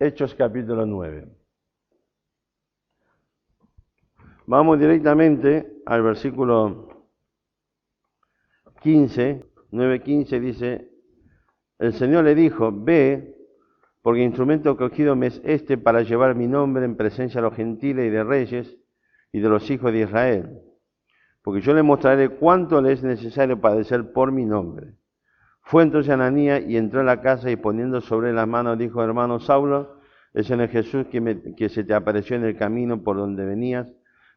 Hechos capítulo 9. Vamos directamente al versículo 15, 9:15 dice, el Señor le dijo, ve, porque instrumento escogido me es este para llevar mi nombre en presencia de los gentiles y de reyes y de los hijos de Israel, porque yo le mostraré cuánto le es necesario padecer por mi nombre. Fue entonces Ananías y entró en la casa y poniendo sobre las manos dijo, hermano Saulo, el Señor Jesús que se te apareció en el camino por donde venías,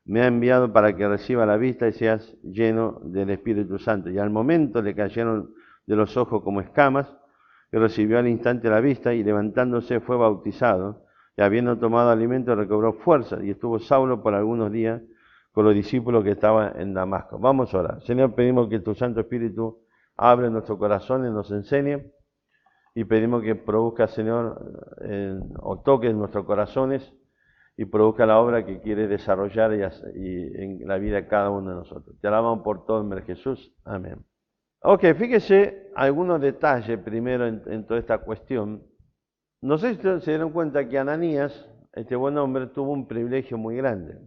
me ha enviado para que reciba la vista y seas lleno del Espíritu Santo. Y al momento le cayeron de los ojos como escamas, y recibió al instante la vista, y levantándose fue bautizado, y habiendo tomado alimento recobró fuerza, y estuvo Saulo por algunos días con los discípulos que estaban en Damasco. Vamos a orar. Señor, pedimos que tu Santo Espíritu hable nuestro corazón y nos enseñe, y pedimos que produzca, Señor, o toque en nuestros corazones, y produzca la obra que quiere desarrollar y en la vida de cada uno de nosotros. Te alabamos por todo en nombre de Jesús. Amén. Ok, fíjese algunos detalles primero en toda esta cuestión. No sé si ustedes se dieron cuenta que Ananías, este buen hombre, tuvo un privilegio muy grande.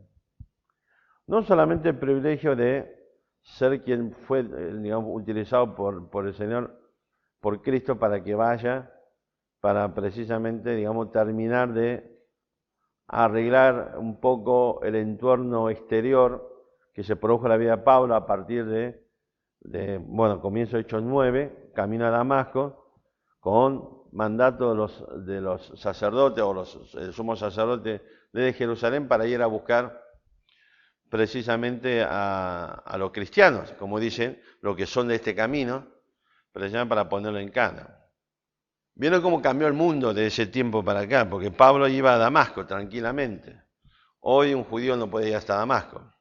No solamente el privilegio de ser quien fue, digamos, utilizado por el Señor, por Cristo, para que vaya, para precisamente, digamos, terminar de arreglar un poco el entorno exterior que se produjo en la vida de Pablo a partir comienzo de Hechos 9, camino a Damasco, con mandato de los sacerdotes o el sumo sacerdote de Jerusalén para ir a buscar precisamente a los cristianos, como dicen, los que son de este camino, precisamente para ponerlo en cana. ¿Vieron cómo cambió el mundo de ese tiempo para acá? Porque Pablo iba a Damasco tranquilamente. Hoy un judío no puede ir hasta Damasco,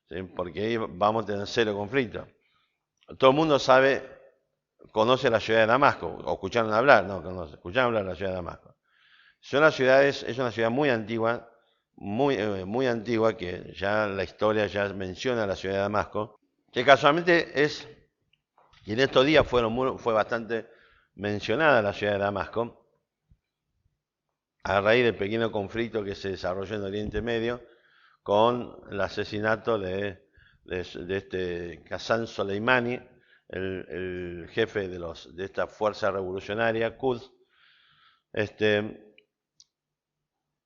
¿sí? Porque ahí vamos a tener cero conflicto. Todo el mundo conoce la ciudad de Damasco, o escucharon hablar, escucharon hablar de la ciudad de Damasco. Es una ciudad muy antigua, muy antigua, que ya la historia ya menciona la ciudad de Damasco, que casualmente y en estos días fue bastante mencionada la ciudad de Damasco, a raíz del pequeño conflicto que se desarrolló en Oriente Medio con el asesinato de este Qasem Soleimani, el jefe de esta fuerza revolucionaria, Quds.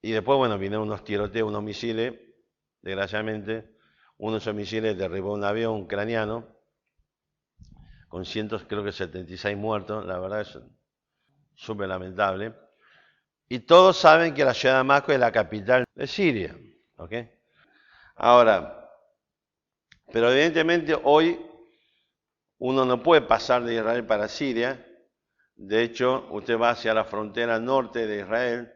Y después, vinieron unos tiroteos, unos misiles, desgraciadamente, uno de esos misiles derribó un avión ucraniano, con creo que 76 muertos, la verdad es súper lamentable. Y todos saben que la ciudad de Damasco es la capital de Siria, ¿ok? Ahora, pero evidentemente hoy uno no puede pasar de Israel para Siria. De hecho, usted va hacia la frontera norte de Israel,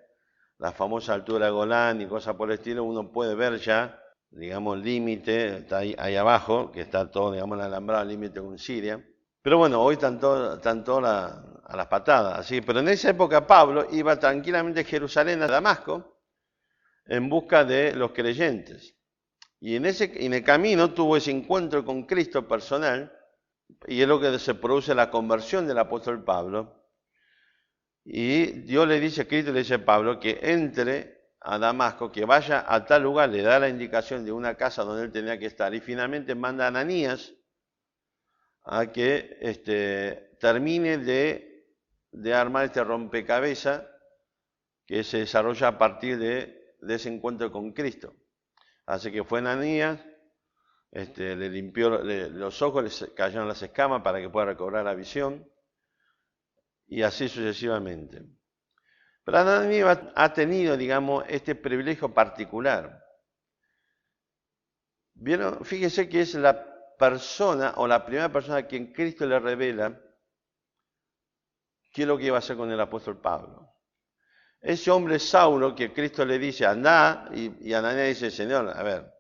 la famosa altura de Golán y cosas por el estilo, uno puede ver ya, digamos, el límite, está ahí abajo, que está todo, digamos, el alambrado, el límite con Siria. Pero bueno, hoy están todos a las patadas, así. Pero en esa época Pablo iba tranquilamente a Jerusalén, a Damasco, en busca de los creyentes. Y en el camino tuvo ese encuentro con Cristo personal, y es lo que se produce la conversión del apóstol Pablo. Y Dios Cristo le dice a Pablo que entre a Damasco, que vaya a tal lugar, le da la indicación de una casa donde él tenía que estar, y finalmente manda a Ananías a que termine de armar este rompecabezas que se desarrolla a partir de ese encuentro con Cristo. Así que fue Ananías, le limpió los ojos, le cayeron las escamas para que pueda recobrar la visión, y así sucesivamente. Pero Ananías ha tenido, digamos, este privilegio particular. ¿Vieron? Fíjese que es la persona o la primera persona a quien Cristo le revela qué es lo que iba a hacer con el apóstol Pablo. Ese hombre Saulo que Cristo le dice, andá, y Ananías dice, Señor, a ver,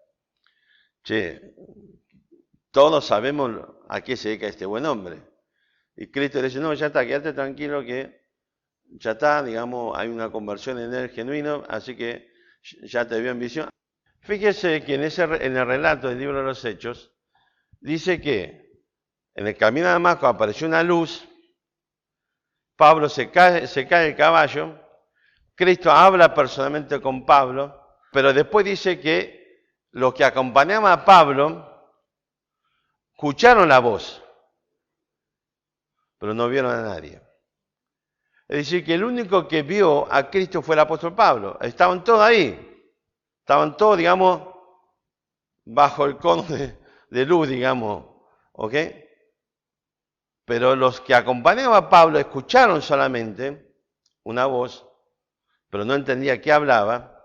todos sabemos a qué se dedica este buen hombre. Y Cristo le dice, no, ya está, quédate tranquilo que ya está, digamos, hay una conversión en él genuino, así que ya te vio en visión. Fíjese que en el relato del libro de los Hechos, dice que en el camino a Damasco apareció una luz, Pablo se cae del caballo, Cristo habla personalmente con Pablo, pero después dice que los que acompañaban a Pablo escucharon la voz, pero no vieron a nadie. Es decir, que el único que vio a Cristo fue el apóstol Pablo. Estaban todos ahí. Estaban todos, digamos, bajo el cono de luz, digamos. ¿Ok? Pero los que acompañaban a Pablo escucharon solamente una voz, pero no entendía qué hablaba,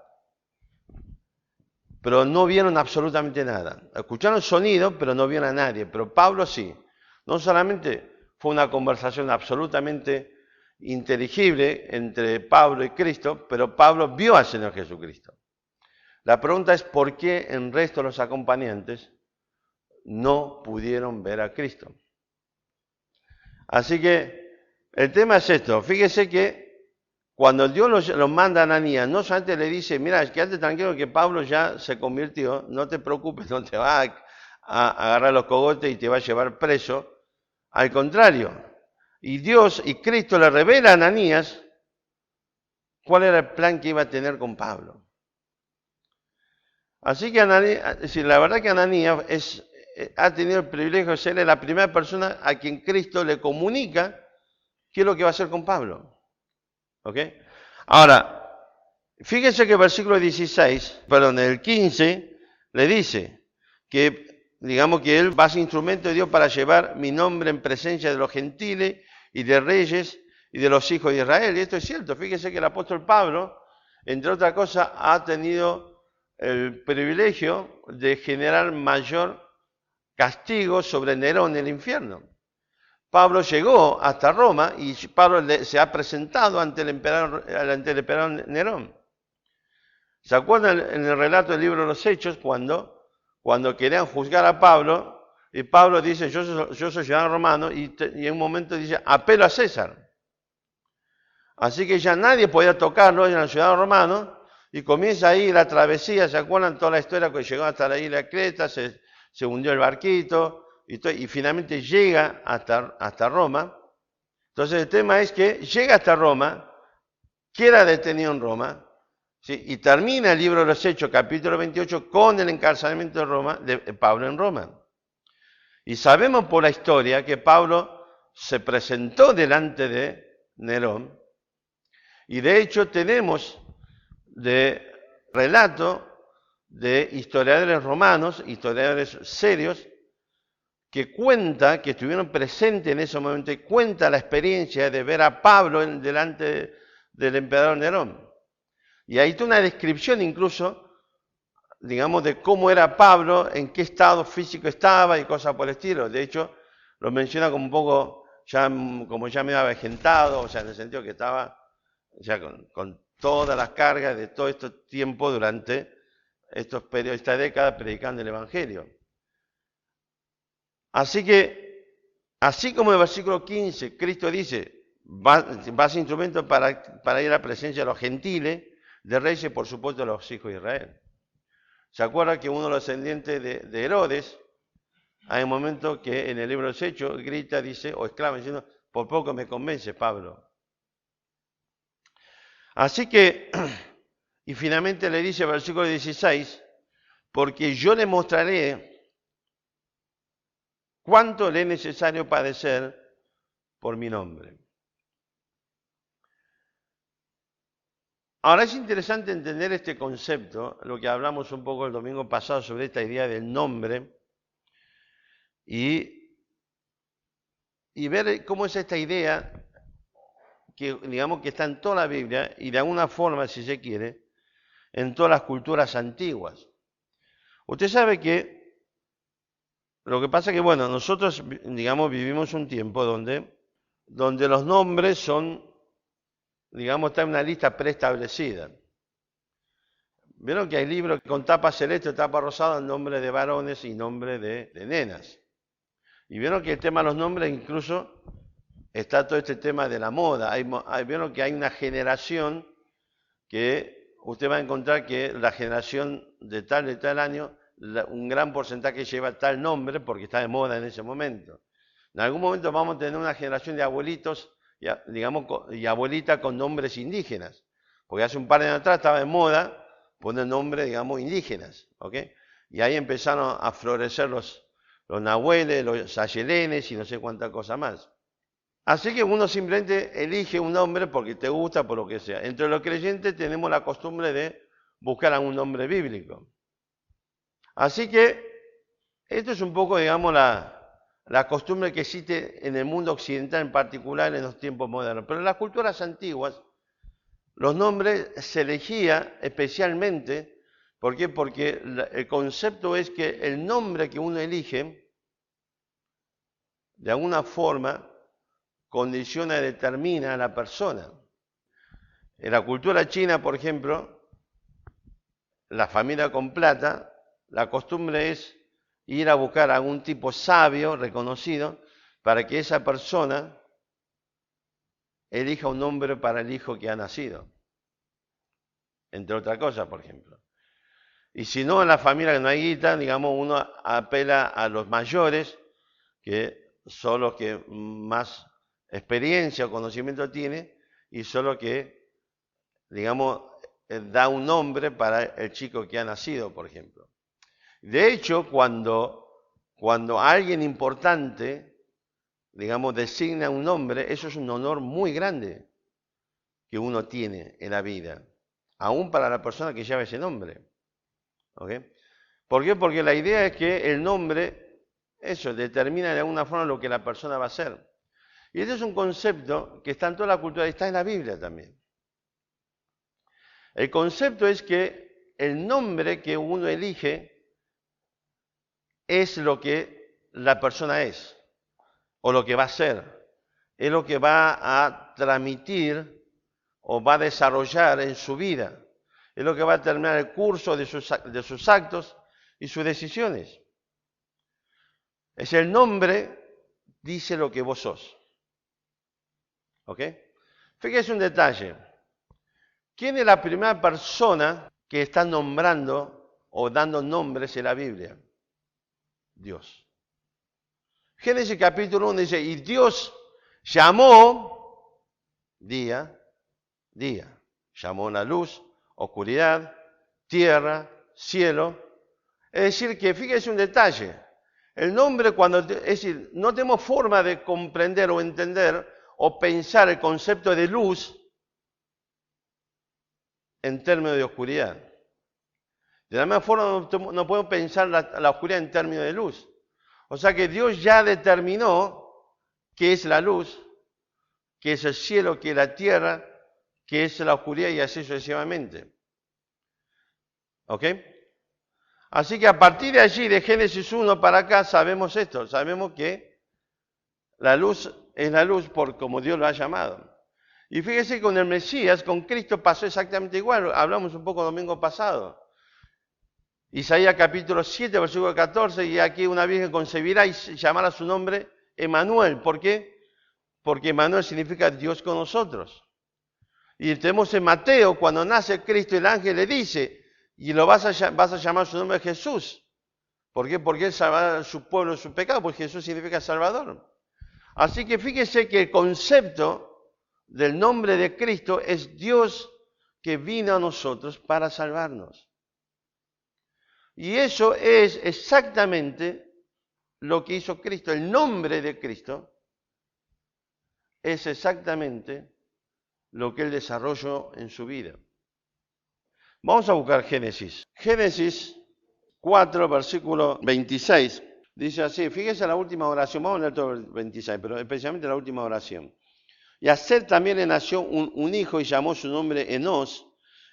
pero no vieron absolutamente nada. Escucharon sonido, pero no vieron a nadie. Pero Pablo sí. No solamente fue una conversación absolutamente inteligible entre Pablo y Cristo, pero Pablo vio al Señor Jesucristo. La pregunta es por qué el resto de los acompañantes no pudieron ver a Cristo. Así que el tema es esto. Fíjese que cuando Dios los manda a Ananías, no solamente le dice, mira, quédate tranquilo que Pablo ya se convirtió, no te preocupes, no te va a agarrar los cogotes y te va a llevar preso. Al contrario, y Dios y Cristo le revela a Ananías cuál era el plan que iba a tener con Pablo. Así que la verdad que Ananías ha tenido el privilegio de ser la primera persona a quien Cristo le comunica qué es lo que va a hacer con Pablo. ¿Ok? Ahora, fíjense que el versículo 15, le dice que, digamos que él va a ser instrumento de Dios para llevar mi nombre en presencia de los gentiles y de reyes y de los hijos de Israel. Y esto es cierto. Fíjense que el apóstol Pablo, entre otras cosas, ha tenido el privilegio de generar mayor castigo sobre Nerón en el infierno. Pablo llegó hasta Roma y Pablo se ha presentado ante el emperador Nerón. ¿Se acuerdan en el relato del libro de los Hechos cuando querían juzgar a Pablo y Pablo dice yo soy ciudadano romano y en un momento dice apelo a César? Así que ya nadie podía tocarlo, era el ciudadano romano y comienza ahí la travesía. ¿Se acuerdan toda la historia que llegó hasta la isla de Creta, se hundió el barquito? Y finalmente llega hasta Roma. Entonces el tema es que llega hasta Roma, queda detenido en Roma, ¿sí? Y termina el libro de los Hechos, capítulo 28, con el encarcelamiento de Pablo en Roma. Y sabemos por la historia que Pablo se presentó delante de Nerón, y de hecho tenemos de relato de historiadores romanos, historiadores serios, que estuvieron presentes en ese momento y cuenta la experiencia de ver a Pablo delante del emperador Nerón. Y ahí está una descripción incluso, digamos, de cómo era Pablo, en qué estado físico estaba y cosas por el estilo. De hecho, lo menciona como un poco, como ya medio avejentado, o sea, en el sentido que estaba ya con todas las cargas de todo este tiempo durante esta década predicando el Evangelio. Así que, así como en el versículo 15, Cristo dice, va a ser instrumento para ir a la presencia de los gentiles, de reyes y por supuesto de los hijos de Israel. ¿Se acuerda que uno de los descendientes de Herodes, hay un momento que en el libro de los Hechos grita, dice, o exclama diciendo, por poco me convence Pablo? Así que, y finalmente le dice el versículo 16, porque yo le mostraré cuánto le es necesario padecer por mi nombre. Ahora es interesante entender este concepto, lo que hablamos un poco el domingo pasado sobre esta idea del nombre, y ver cómo es esta idea que digamos que está en toda la Biblia y de alguna forma, si se quiere, en todas las culturas antiguas. Usted sabe que lo que pasa es que, bueno, nosotros, digamos, vivimos un tiempo donde los nombres son, digamos, está en una lista preestablecida. Vieron que hay libros con tapa celeste, tapa rosada, nombre de varones y nombre de nenas. Y vieron que el tema de los nombres incluso está todo este tema de la moda. Vieron que hay una generación que usted va a encontrar que la generación de tal año, un gran porcentaje lleva tal nombre porque está de moda en ese momento. En algún momento vamos a tener una generación de abuelitos, digamos, y abuelitas con nombres indígenas. Porque hace un par de años atrás estaba de moda poner nombres, digamos, indígenas, ¿ok? Y ahí empezaron a florecer los nahueles, los ayelenes y no sé cuánta cosa más. Así que uno simplemente elige un nombre porque te gusta, por lo que sea. Entre los creyentes tenemos la costumbre de buscar algún nombre bíblico. Así que esto es un poco, digamos, la costumbre que existe en el mundo occidental, en particular en los tiempos modernos. Pero en las culturas antiguas, los nombres se elegía especialmente, ¿por qué? Porque el concepto es que el nombre que uno elige, de alguna forma, condiciona y determina a la persona. En la cultura china, por ejemplo, la familia con plata, la costumbre es ir a buscar a algún tipo sabio, reconocido, para que esa persona elija un nombre para el hijo que ha nacido. Entre otras cosas, por ejemplo. Y si no, en la familia que no hay guita, digamos, uno apela a los mayores, que son los que más experiencia o conocimiento tienen, y son los que, digamos, da un nombre para el chico que ha nacido, por ejemplo. De hecho, cuando alguien importante, digamos, designa un nombre, eso es un honor muy grande que uno tiene en la vida, aún para la persona que lleva ese nombre. ¿Ok? ¿Por qué? Porque la idea es que el nombre, eso, determina de alguna forma lo que la persona va a hacer. Y este es un concepto que está en toda la cultura, está en la Biblia también. El concepto es que el nombre que uno elige es lo que la persona es, o lo que va a ser, es lo que va a transmitir o va a desarrollar en su vida, es lo que va a determinar el curso de sus actos y sus decisiones. Es el nombre, dice lo que vos sos. ¿Ok? Fíjese un detalle. ¿Quién es la primera persona que está nombrando o dando nombres en la Biblia? Dios. Génesis capítulo 1 dice, y Dios llamó día, llamó la luz, oscuridad, tierra, cielo. Es decir, que fíjese un detalle, el nombre es decir, no tenemos forma de comprender o entender o pensar el concepto de luz en términos de oscuridad. De la misma forma no podemos pensar la oscuridad en términos de luz. O sea que Dios ya determinó qué es la luz, qué es el cielo, qué es la tierra, qué es la oscuridad y así sucesivamente. ¿Ok? Así que a partir de allí, de Génesis 1 para acá, sabemos esto. Sabemos que la luz es la luz por como Dios lo ha llamado. Y fíjese que con el Mesías, con Cristo pasó exactamente igual. Hablamos un poco el domingo pasado. Isaías capítulo 7, versículo 14, y aquí una virgen concebirá y llamará su nombre Emmanuel. ¿Por qué? Porque Emmanuel significa Dios con nosotros. Y tenemos en Mateo, cuando nace Cristo, el ángel le dice, y lo vas a llamar su nombre Jesús. ¿Por qué? Porque Él salvará a su pueblo de su pecado, porque Jesús significa Salvador. Así que fíjese que el concepto del nombre de Cristo es Dios que vino a nosotros para salvarnos. Y eso es exactamente lo que hizo Cristo. El nombre de Cristo es exactamente lo que Él desarrolló en su vida. Vamos a buscar Génesis. Génesis 4, versículo 26. Dice así, fíjese la última oración, vamos a leer todo el 26, pero especialmente la última oración. Y a Set también le nació un hijo y llamó su nombre Enos.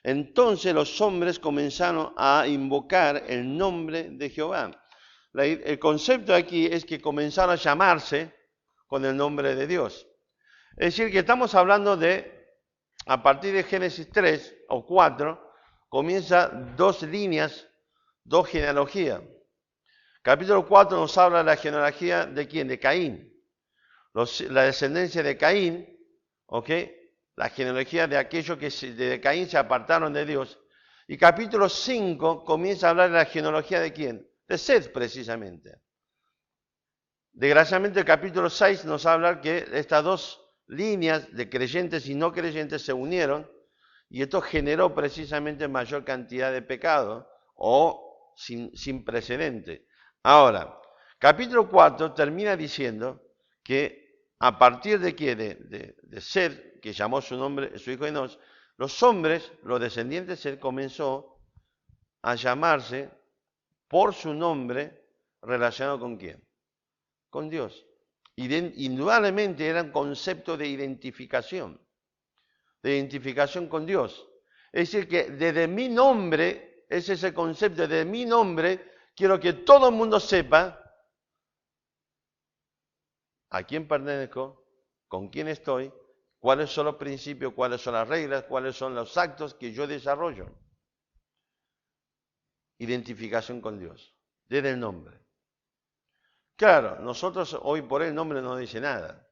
Entonces los hombres comenzaron a invocar el nombre de Jehová. El concepto aquí es que comenzaron a llamarse con el nombre de Dios. Es decir, que estamos hablando a partir de Génesis 3 o 4, comienza dos líneas, dos genealogías. Capítulo 4 nos habla de la genealogía de ¿quién? De Caín. La descendencia de Caín, ¿ok? La genealogía de aquellos que de Caín se apartaron de Dios. Y capítulo 5 comienza a hablar de la genealogía de ¿quién? De Set, precisamente. Desgraciadamente el capítulo 6 nos habla que estas dos líneas de creyentes y no creyentes se unieron y esto generó precisamente mayor cantidad de pecado o sin precedente. Ahora, capítulo 4 termina diciendo que a partir de qué, de Sed, que llamó su nombre, su hijo Enos, los hombres, los descendientes de Sed, comenzó a llamarse por su nombre relacionado con quién, con Dios. Indudablemente era un concepto de identificación con Dios. Es decir, que desde mi nombre, ese es el concepto, desde mi nombre, quiero que todo el mundo sepa a quién pertenezco, con quién estoy, cuáles son los principios, cuáles son las reglas, cuáles son los actos que yo desarrollo. Identificación con Dios, desde el nombre. Claro, nosotros hoy por el nombre no dice nada.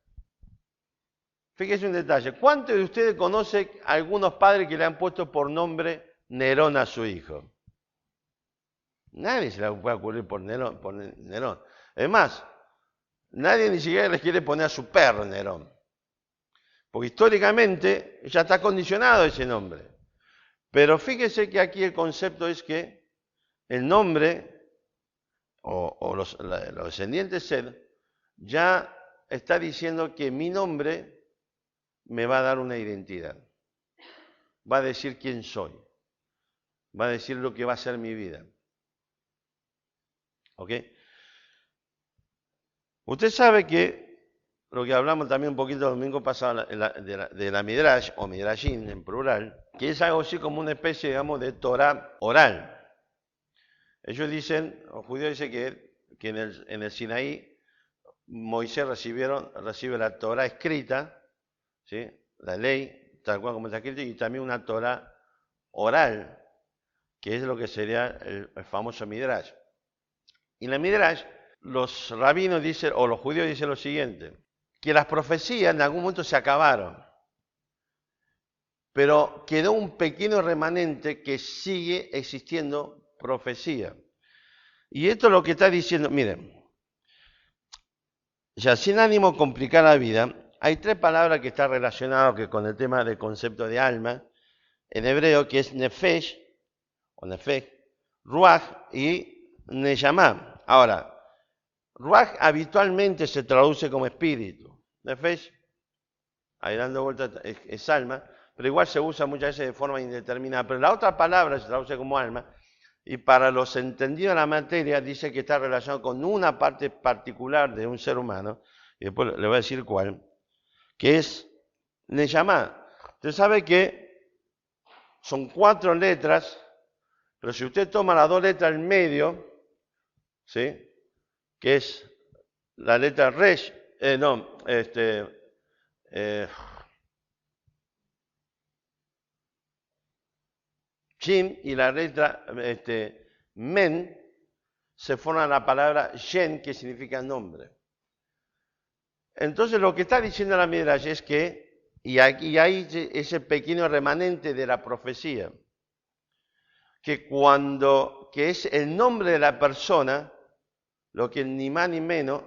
Fíjese un detalle, ¿cuántos de ustedes conocen a algunos padres que le han puesto por nombre Nerón a su hijo? Nadie se le puede ocurrir por Nerón. Es más, nadie ni siquiera le quiere poner a su perro Nerón. Porque históricamente ya está condicionado ese nombre. Pero fíjese que aquí el concepto es que el nombre o los descendientes Sed ya está diciendo que mi nombre me va a dar una identidad. Va a decir quién soy. Va a decir lo que va a ser mi vida. ¿Ok? Usted sabe que lo que hablamos también un poquito el domingo pasado de la Midrash, o Midrashim en plural, que es algo así como una especie, digamos, de Torah oral. Ellos dicen, los judíos dicen que en el Sinaí Moisés recibe la Torah escrita, ¿sí? La ley, tal cual como está escrito, y también una Torah oral, que es lo que sería el famoso Midrash. Y en la Midrash, los rabinos dicen, o los judíos dicen lo siguiente, que las profecías en algún momento se acabaron, pero quedó un pequeño remanente que sigue existiendo profecía. Y esto es lo que está diciendo, miren, ya sin ánimo de complicar la vida, hay tres palabras que están relacionadas con el tema del concepto de alma, en hebreo, que es nefesh, o nefesh, ruach y neyamá. Ahora, ruach habitualmente se traduce como espíritu, nefesh, ahí dando vueltas es alma, pero igual se usa muchas veces de forma indeterminada. Pero la otra palabra se traduce como alma, y para los entendidos de la materia dice que está relacionado con una parte particular de un ser humano, y después le voy a decir cuál, que es Neyamá. Usted sabe que son 4 letras, pero si usted toma las 2 letras en medio, ¿sí? Que es la letra Resh, Shin y la letra Men, se forma la palabra Shen, que significa nombre. Entonces lo que está diciendo la Midrash es que, y aquí hay ese pequeño remanente de la profecía, que es el nombre de la persona, lo que ni más ni menos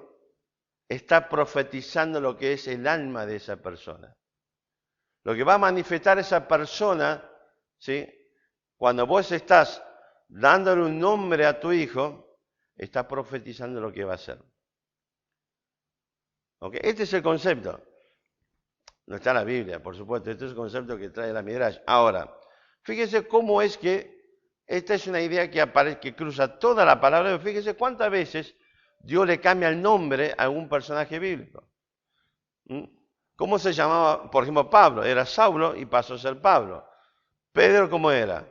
está profetizando lo que es el alma de esa persona. Lo que va a manifestar esa persona, ¿sí? Cuando vos estás dándole un nombre a tu hijo, estás profetizando lo que va a ser. ¿Okay? Este es el concepto. No está en la Biblia, por supuesto. Este es el concepto que trae la Midrash. Ahora, fíjese cómo es que esta es una idea que cruza toda la palabra. Fíjese cuántas veces Dios le cambia el nombre a algún personaje bíblico. ¿Cómo se llamaba? Por ejemplo, Pablo. Era Saulo y pasó a ser Pablo. Pedro, ¿cómo era?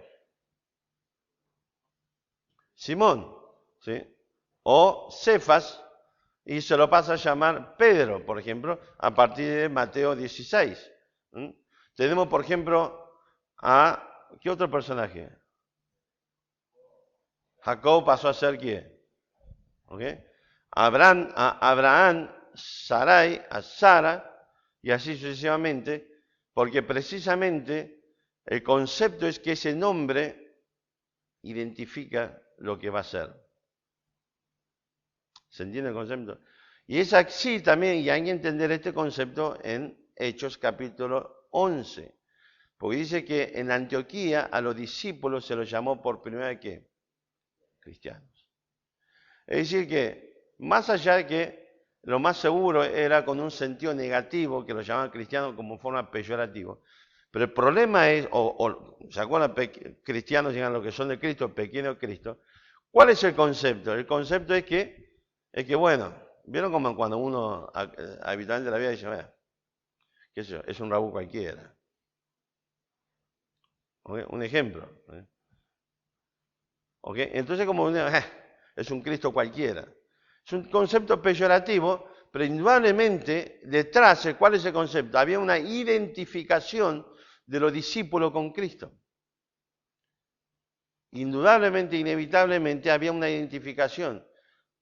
Simón, ¿sí? O Cefas, y se lo pasa a llamar Pedro, por ejemplo, a partir de Mateo 16. Tenemos, por ejemplo, ¿qué otro personaje? Jacob pasó a ser ¿quién? ¿Okay? Abraham, Sarai, a Sara, y así sucesivamente, porque precisamente el concepto es que ese nombre identifica lo que va a ser. ¿Se entiende el concepto? Y es así también, y hay que entender este concepto en Hechos capítulo 11. Porque dice que en Antioquía a los discípulos se los llamó por primera vez ¿qué? Cristianos. Es decir que, más allá de que lo más seguro era con un sentido negativo, que lo llamaban cristianos como forma peyorativa, pero el problema es, ¿se acuerdan? Cristianos llegan a lo que son de Cristo, pequeño Cristo. ¿Cuál es el concepto? El concepto es que bueno, ¿vieron como cuando uno, habitualmente de la vida, dice, qué sé yo, es un rabú cualquiera? ¿Okay? Un ejemplo. ¿Okay? Entonces, como es un Cristo cualquiera. Es un concepto peyorativo, pero indudablemente detrás, ¿cuál es el concepto? Había una identificación de los discípulos con Cristo. Indudablemente, inevitablemente, había una identificación.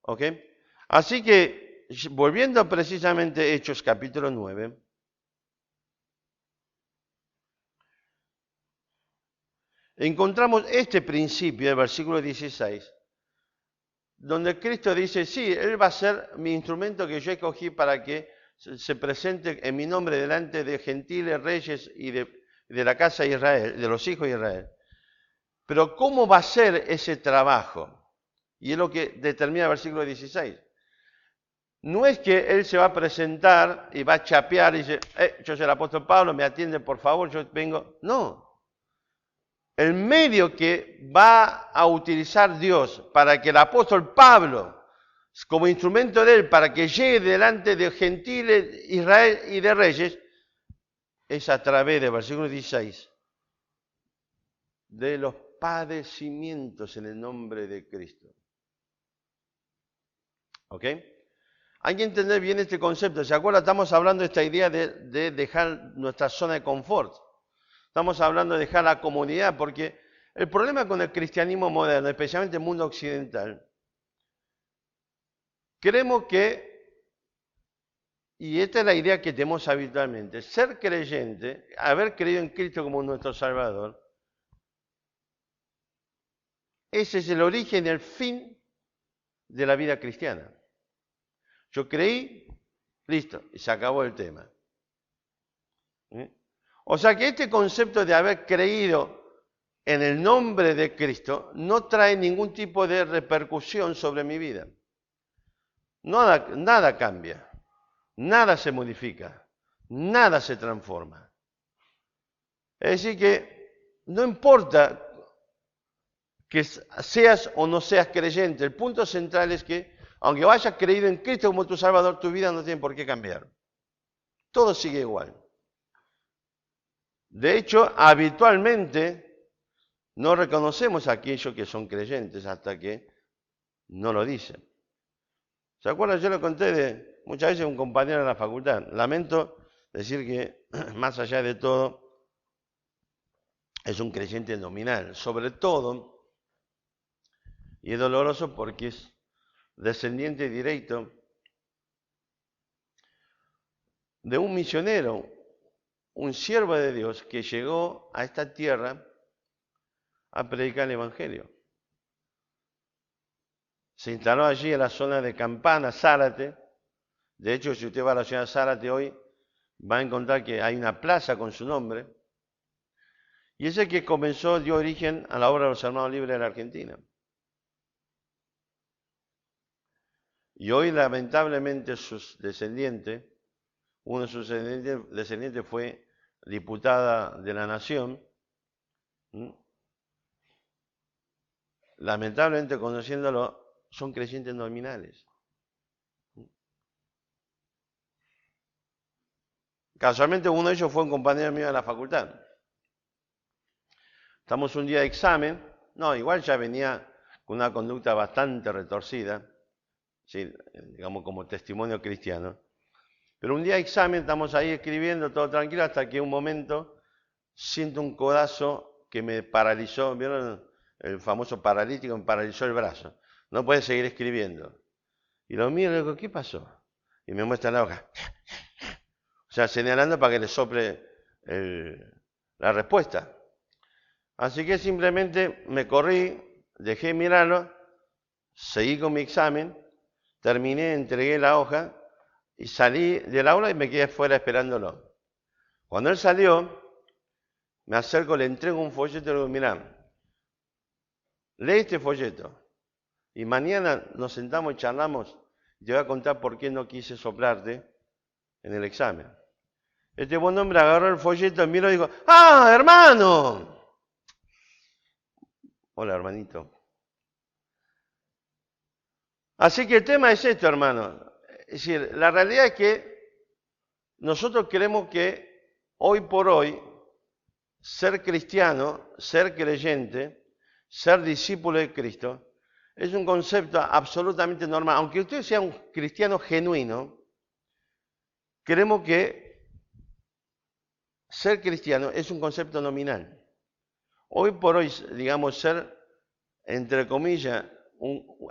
¿Ok? Así que, volviendo precisamente a Hechos capítulo 9, encontramos este principio del versículo 16, donde Cristo dice, sí, Él va a ser mi instrumento que yo escogí para que se presente en mi nombre delante de gentiles, reyes y de la casa de Israel, de los hijos de Israel. Pero ¿cómo va a ser ese trabajo? Y es lo que determina el versículo 16. No es que Él se va a presentar y va a chapear y dice, yo soy el apóstol Pablo, me atiende por favor, yo vengo. No. El medio que va a utilizar Dios para que el apóstol Pablo, como instrumento de Él, para que llegue delante de gentiles, Israel y de reyes, es a través del versículo 16, de los padecimientos en el nombre de Cristo. ¿Ok? Hay que entender bien este concepto. ¿Se acuerdan? Estamos hablando de esta idea de dejar nuestra zona de confort. Estamos hablando de dejar la comunidad, porque el problema con el cristianismo moderno, especialmente el mundo occidental, creemos que, y esta es la idea que tenemos habitualmente, ser creyente, haber creído en Cristo como nuestro Salvador, ese es el origen y el fin de la vida cristiana. Yo creí, listo, y se acabó el tema. O sea que este concepto de haber creído en el nombre de Cristo no trae ningún tipo de repercusión sobre mi vida. Nada cambia, nada se modifica, nada se transforma. Es decir que no importa que seas o no seas creyente, el punto central es que aunque hayas creído en Cristo como tu Salvador, tu vida no tiene por qué cambiar. Todo sigue igual. De hecho, habitualmente no reconocemos a aquellos que son creyentes hasta que no lo dicen. ¿Se acuerdan? Yo lo conté de muchas veces a un compañero de la facultad. Lamento decir que, más allá de todo, es un creyente nominal. Sobre todo, y es doloroso porque es descendiente directo de un misionero, un siervo de Dios que llegó a esta tierra a predicar el Evangelio. Se instaló allí en la zona de Campana, Zárate. De hecho, si usted va a la ciudad de Zárate hoy, va a encontrar que hay una plaza con su nombre. Y ese que comenzó, dio origen a la obra de los Hermanos Libres de la Argentina. Y hoy, lamentablemente, sus descendientes, uno de sus descendientes fue diputada de la Nación. Lamentablemente, conociéndolo, son creyentes nominales. Casualmente, uno de ellos fue un compañero mío de la facultad. Estamos un día de examen. No, igual ya venía con una conducta bastante retorcida, ¿sí? Digamos como testimonio cristiano. Pero un día de examen, estamos ahí escribiendo, todo tranquilo, hasta que un momento siento un codazo que me paralizó. ¿Vieron el famoso paralítico? Me paralizó el brazo. No puede seguir escribiendo. Y lo miro y le digo, ¿qué pasó? Y me muestra la hoja. O sea, señalando para que le sople la respuesta. Así que simplemente me corrí, dejé mirarlo, seguí con mi examen, terminé, entregué la hoja y salí del aula y me quedé afuera esperándolo. Cuando él salió, me acerco, le entrego un folleto y le digo, mirá, lee este folleto. Y mañana nos sentamos y charlamos y te voy a contar por qué no quise soplarte en el examen. Este buen hombre agarró el folleto, miró y dijo, ¡ah, hermano! Hola, hermanito. Así que el tema es esto, hermano. Es decir, la realidad es que nosotros creemos que hoy por hoy ser cristiano, ser creyente, ser discípulo de Cristo, es un concepto absolutamente normal. Aunque usted sea un cristiano genuino, creemos que ser cristiano es un concepto nominal. Hoy por hoy, digamos, ser, entre comillas,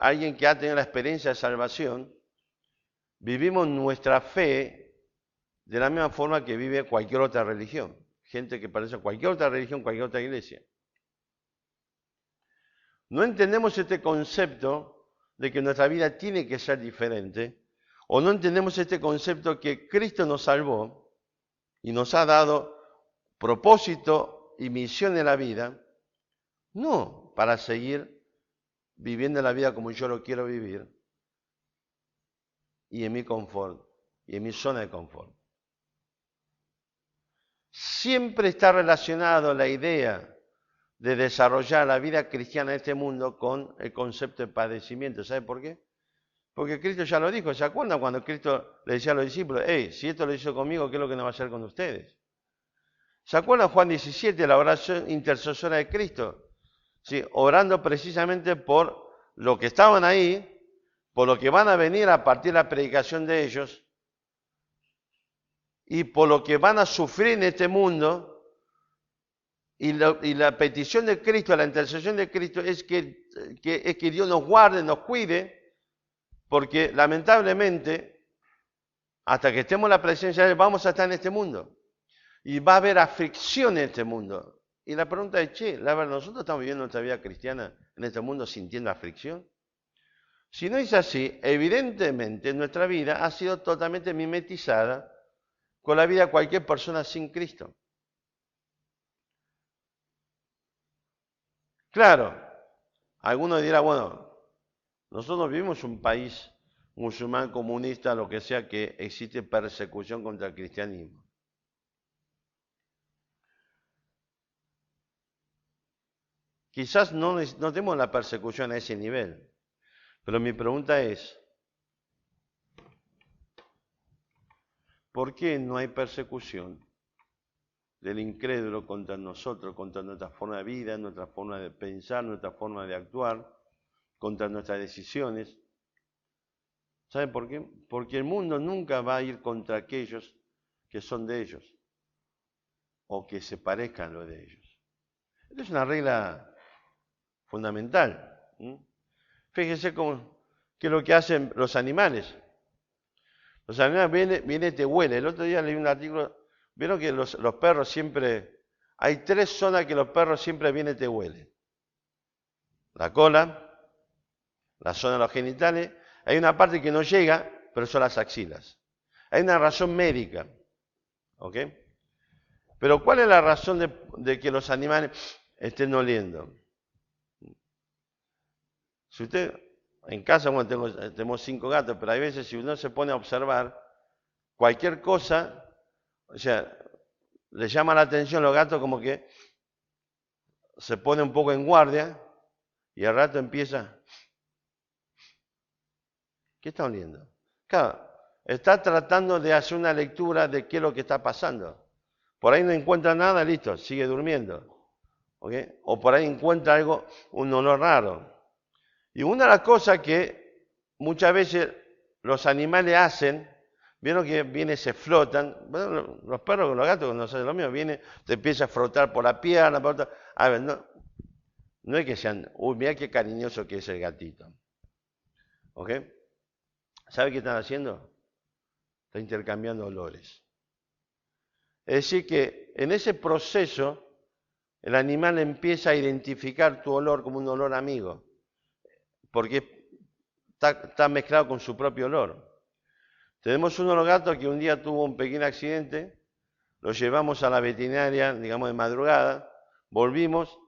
alguien que ha tenido la experiencia de salvación, vivimos nuestra fe de la misma forma que vive cualquier otra religión. Gente que pertenece a cualquier otra religión, cualquier otra iglesia. No entendemos este concepto de que nuestra vida tiene que ser diferente, o no entendemos este concepto que Cristo nos salvó y nos ha dado propósito y misión en la vida, no para seguir viviendo la vida como yo lo quiero vivir y en mi confort y en mi zona de confort. Siempre está relacionado la idea de desarrollar la vida cristiana en este mundo con el concepto de padecimiento. ¿Sabe por qué? Porque Cristo ya lo dijo. ¿Se acuerdan cuando Cristo le decía a los discípulos, hey, si esto lo hizo conmigo, ¿qué es lo que no va a hacer con ustedes? ¿Se acuerdan Juan 17, la oración intercesora de Cristo? Sí, orando precisamente por los que estaban ahí, por lo que van a venir a partir de la predicación de ellos, y por lo que van a sufrir en este mundo. Y la petición de Cristo, la intercesión de Cristo es que Dios nos guarde, nos cuide, porque lamentablemente, hasta que estemos en la presencia de Él, vamos a estar en este mundo. Y va a haber aflicción en este mundo. Y la pregunta es, la verdad, ¿nosotros estamos viviendo nuestra vida cristiana en este mundo sintiendo aflicción? Si no es así, evidentemente nuestra vida ha sido totalmente mimetizada con la vida de cualquier persona sin Cristo. Claro, algunos dirán, bueno, nosotros vivimos un país musulmán, comunista, lo que sea, que existe persecución contra el cristianismo. Quizás no tenemos la persecución a ese nivel, pero mi pregunta es, ¿por qué no hay persecución del incrédulo contra nosotros, contra nuestra forma de vida, nuestra forma de pensar, nuestra forma de actuar, contra nuestras decisiones? ¿Saben por qué? Porque el mundo nunca va a ir contra aquellos que son de ellos o que se parezcan a lo de ellos. Esta es una regla fundamental. Fíjense qué es lo que hacen los animales. Los animales vienen y te huelen. El otro día leí un artículo, vieron que los perros siempre, hay 3 zonas que los perros siempre vienen y te huelen. La cola, la zona de los genitales, hay una parte que no llega, pero son las axilas. Hay una razón médica, ¿ok? Pero ¿cuál es la razón de que los animales estén oliendo? Si usted, en casa, bueno, tenemos 5 gatos, pero hay veces si uno se pone a observar, cualquier cosa, o sea, le llama la atención a los gatos como que se pone un poco en guardia y al rato empieza, ¿qué está oliendo? Claro, está tratando de hacer una lectura de qué es lo que está pasando. Por ahí no encuentra nada, listo, sigue durmiendo. ¿Okay? O por ahí encuentra algo, un olor raro. Y una de las cosas que muchas veces los animales hacen, vieron que se flotan, bueno, los perros, los gatos, no sé, lo mío, te empieza a frotar por la pierna, a ver, no es que sean, uy, mira qué cariñoso que es el gatito. ¿Ok? ¿Sabe qué están haciendo? Están intercambiando olores. Es decir que en ese proceso, el animal empieza a identificar tu olor como un olor amigo, porque está mezclado con su propio olor. Tenemos uno de los gatos que un día tuvo un pequeño accidente, lo llevamos a la veterinaria, digamos de madrugada, volvimos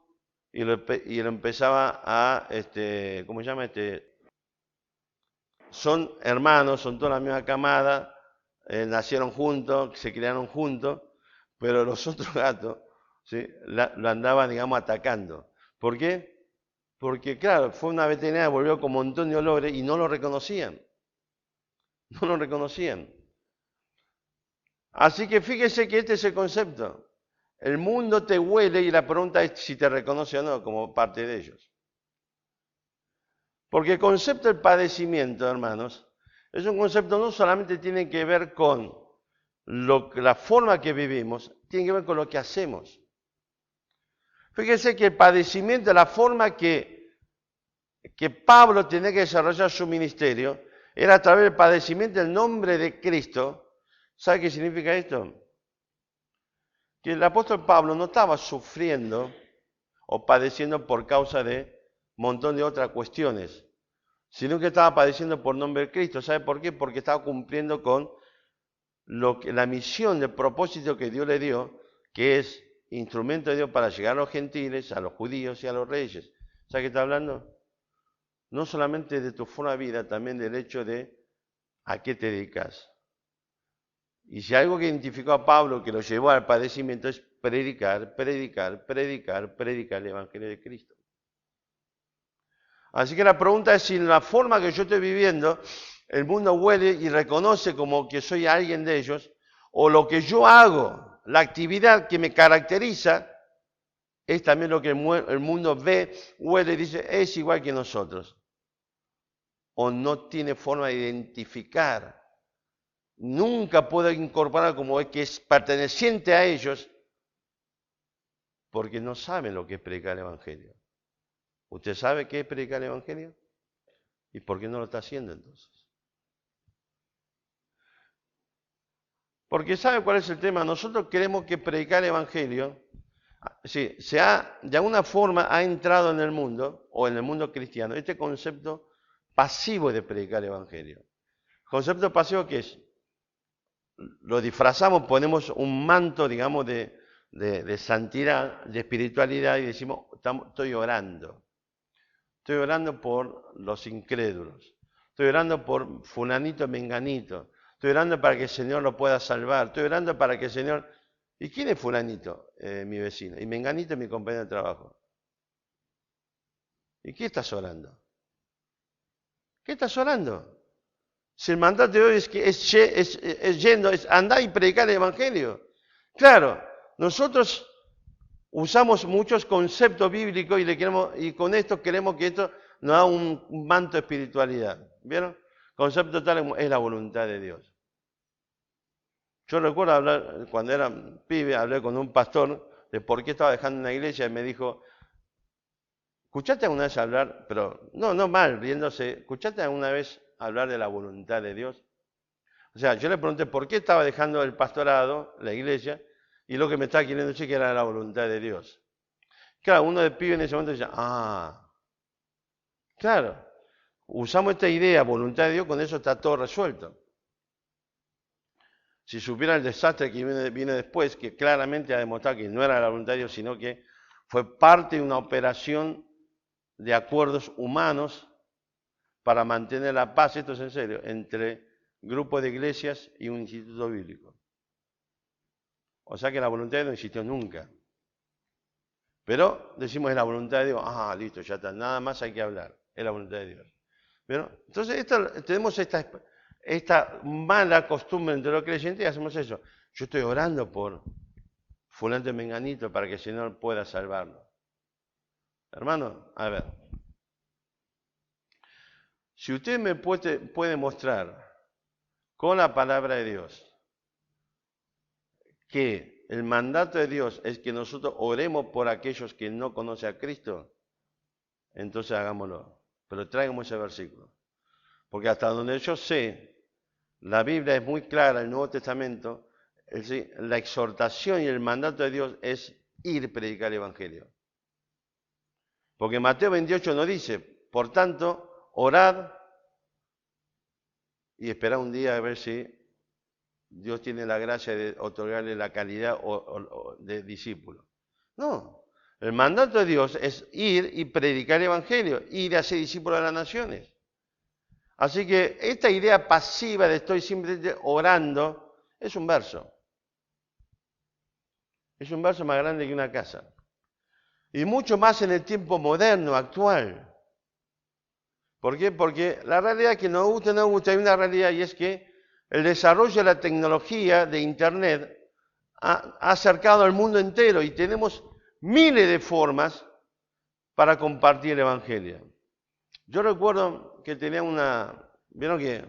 y lo empezaba a, ¿cómo se llama? Son hermanos, son toda la misma camada, nacieron juntos, se criaron juntos, pero los otros gatos, ¿sí? Lo andaban, digamos, atacando. ¿Por qué? Porque, claro, fue una veterinaria, volvió con un montón de olores y no lo reconocían. No lo reconocían. Así que fíjese que este es el concepto. El mundo te huele y la pregunta es si te reconoce o no como parte de ellos. Porque el concepto del padecimiento, hermanos, es un concepto no solamente tiene que ver con la forma que vivimos, tiene que ver con lo que hacemos. Fíjese que el padecimiento, la forma que Pablo tenía que desarrollar su ministerio, era a través del padecimiento del nombre de Cristo. ¿Sabe qué significa esto? Que el apóstol Pablo no estaba sufriendo o padeciendo por causa de un montón de otras cuestiones, sino que estaba padeciendo por nombre de Cristo. ¿Sabe por qué? Porque estaba cumpliendo con la misión, el propósito que Dios le dio, que es instrumento de Dios para llegar a los gentiles, a los judíos y a los reyes. ¿Sabe qué está hablando? No solamente de tu forma de vida, también del hecho de a qué te dedicas. Y si algo que identificó a Pablo, que lo llevó al padecimiento, es predicar el Evangelio de Cristo. Así que la pregunta es si en la forma que yo estoy viviendo, el mundo huele y reconoce como que soy alguien de ellos, o lo que yo hago, la actividad que me caracteriza, es también lo que el mundo ve, huele y dice, es igual que nosotros. O no tiene forma de identificar. Nunca puedo incorporar como que es perteneciente a ellos, porque no saben lo que es predicar el Evangelio. ¿Usted sabe qué es predicar el Evangelio? ¿Y por qué no lo está haciendo entonces? Porque ¿sabe cuál es el tema? Nosotros queremos que predicar el Evangelio, sí, de alguna forma ha entrado en el mundo, o en el mundo cristiano, este concepto pasivo de predicar el Evangelio. ¿Concepto pasivo qué es? Lo disfrazamos, ponemos un manto, digamos, de santidad, de espiritualidad y decimos, estoy orando. Estoy orando por los incrédulos. Estoy orando por fulanito, menganito. Estoy orando para que el Señor lo pueda salvar. Estoy orando para que el Señor... ¿Y quién es fulanito? Mi vecino. Y menganito es mi compañero de trabajo. ¿Y qué estás orando? ¿Qué estás orando? Si el mandato de hoy es que es andar y predicar el Evangelio. Claro, nosotros usamos muchos conceptos bíblicos y con esto queremos que esto nos da un manto de espiritualidad. ¿Vieron? Concepto tal es la voluntad de Dios. Yo recuerdo hablar, cuando era pibe, hablé con un pastor de por qué estaba dejando una iglesia y me dijo, ¿escuchaste alguna vez hablar, pero no mal, riéndose, ¿escuchaste alguna vez hablar de la voluntad de Dios? O sea, yo le pregunté por qué estaba dejando el pastorado, la iglesia, y lo que me estaba queriendo decir que era la voluntad de Dios. Claro, uno de pibe en ese momento decía, claro, usamos esta idea, voluntad de Dios, con eso está todo resuelto. Si supiera el desastre que viene después, que claramente ha demostrado que no era la voluntad de Dios, sino que fue parte de una operación de acuerdos humanos para mantener la paz, esto es en serio, entre grupos de iglesias y un instituto bíblico. O sea que la voluntad de Dios no existió nunca. Pero decimos es la voluntad de Dios, listo, ya está, nada más hay que hablar, es la voluntad de Dios. ¿Vieron? Entonces tenemos esta mala costumbre entre los creyentes y hacemos eso. Yo estoy orando por fulano de menganito para que el Señor pueda salvarlo. Hermano, a ver, si usted me puede mostrar con la palabra de Dios que el mandato de Dios es que nosotros oremos por aquellos que no conocen a Cristo, entonces hagámoslo. Pero tráigame ese versículo. Porque hasta donde yo sé, la Biblia es muy clara, el Nuevo Testamento, es decir, la exhortación y el mandato de Dios es ir a predicar el Evangelio. Porque Mateo 28 nos dice, por tanto, orad y esperad un día a ver si Dios tiene la gracia de otorgarle la calidad de discípulo. No, el mandato de Dios es ir y predicar el Evangelio, ir a ser discípulo de las naciones. Así que esta idea pasiva de estoy simplemente orando es un verso. Es un verso más grande que una casa. Y mucho más en el tiempo moderno, actual. ¿Por qué? Porque la realidad que nos gusta o no nos gusta, hay una realidad y es que el desarrollo de la tecnología de Internet ha acercado al mundo entero y tenemos miles de formas para compartir el Evangelio. Yo recuerdo que tenía vieron que